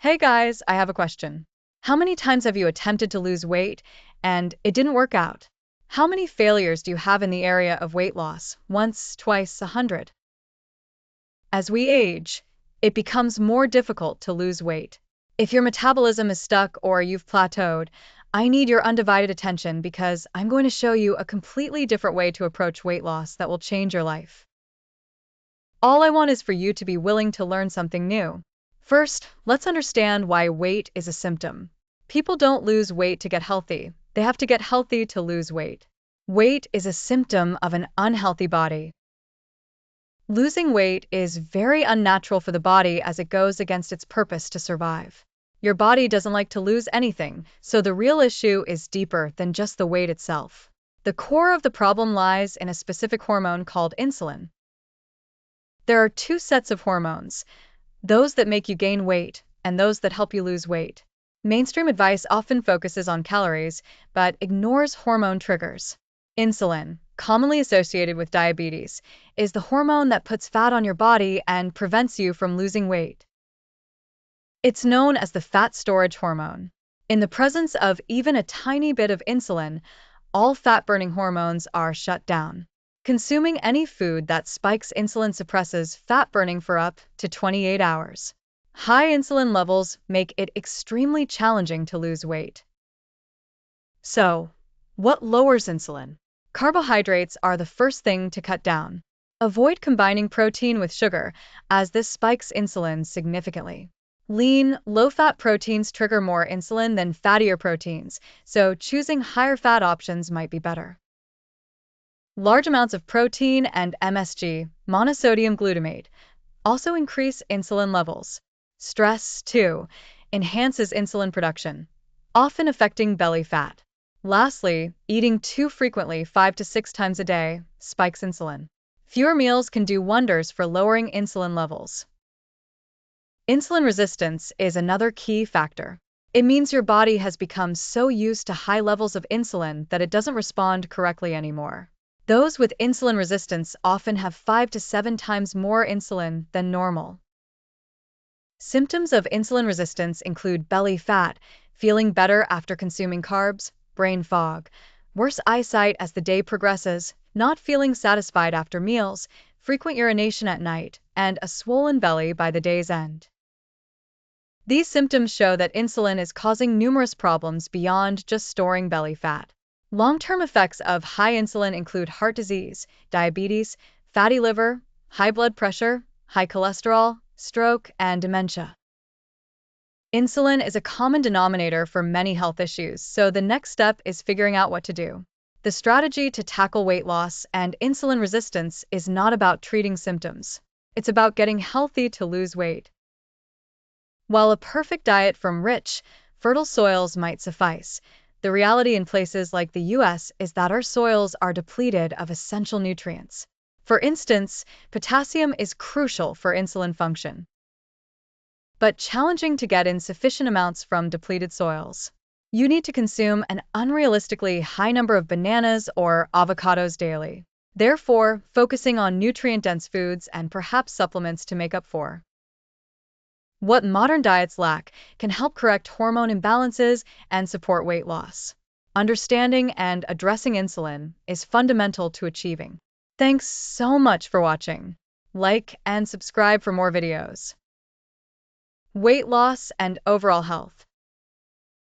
Hey guys, I have a question. How many times have you attempted to lose weight and it didn't work out? How many failures do you have in the area of weight loss? Once, twice, 100? As we age, it becomes more difficult to lose weight. If your metabolism is stuck or you've plateaued, I need your undivided attention because I'm going to show you a completely different way to approach weight loss that will change your life. All I want is for you to be willing to learn something new. First, let's understand why weight is a symptom. People don't lose weight to get healthy. They have to get healthy to lose weight. Weight is a symptom of an unhealthy body. Losing weight is very unnatural for the body as it goes against its purpose to survive. Your body doesn't like to lose anything, so the real issue is deeper than just the weight itself. The core of the problem lies in a specific hormone called insulin. There are two sets of hormones, those that make you gain weight and those that help you lose weight. Mainstream advice often focuses on calories, but ignores hormone triggers. Insulin, commonly associated with diabetes, is the hormone that puts fat on your body and prevents you from losing weight. It's known as the fat storage hormone. In the presence of even a tiny bit of insulin, all fat-burning hormones are shut down. Consuming any food that spikes insulin suppresses fat burning for up to 28 hours. High insulin levels make it extremely challenging to lose weight. So, what lowers insulin? Carbohydrates are the first thing to cut down. Avoid combining protein with sugar, as this spikes insulin significantly. Lean, low-fat proteins trigger more insulin than fattier proteins, so choosing higher fat options might be better. Large amounts of protein and MSG, monosodium glutamate, also increase insulin levels. Stress, too, enhances insulin production, often affecting belly fat. Lastly, eating too frequently 5 to 6 times a day spikes insulin. Fewer meals can do wonders for lowering insulin levels. Insulin resistance is another key factor. It means your body has become so used to high levels of insulin that it doesn't respond correctly anymore. Those with insulin resistance often have 5 to 7 times more insulin than normal. Symptoms of insulin resistance include belly fat, feeling better after consuming carbs, brain fog, worse eyesight as the day progresses, not feeling satisfied after meals, frequent urination at night, and a swollen belly by the day's end. These symptoms show that insulin is causing numerous problems beyond just storing belly fat. Long-term effects of high insulin include heart disease, diabetes, fatty liver, high blood pressure, high cholesterol, stroke, and dementia. Insulin is a common denominator for many health issues, so the next step is figuring out what to do. The strategy to tackle weight loss and insulin resistance is not about treating symptoms. It's about getting healthy to lose weight. While a perfect diet from rich, fertile soils might suffice, the reality in places like the US is that our soils are depleted of essential nutrients. For instance, potassium is crucial for insulin function, but challenging to get in sufficient amounts from depleted soils. You need to consume an unrealistically high number of bananas or avocados daily. Therefore, focusing on nutrient-dense foods and perhaps supplements to make up for what modern diets lack can help correct hormone imbalances and support weight loss. Understanding and addressing insulin is fundamental to achieving. Thanks so much for watching. Like and subscribe for more videos. Weight loss and overall health.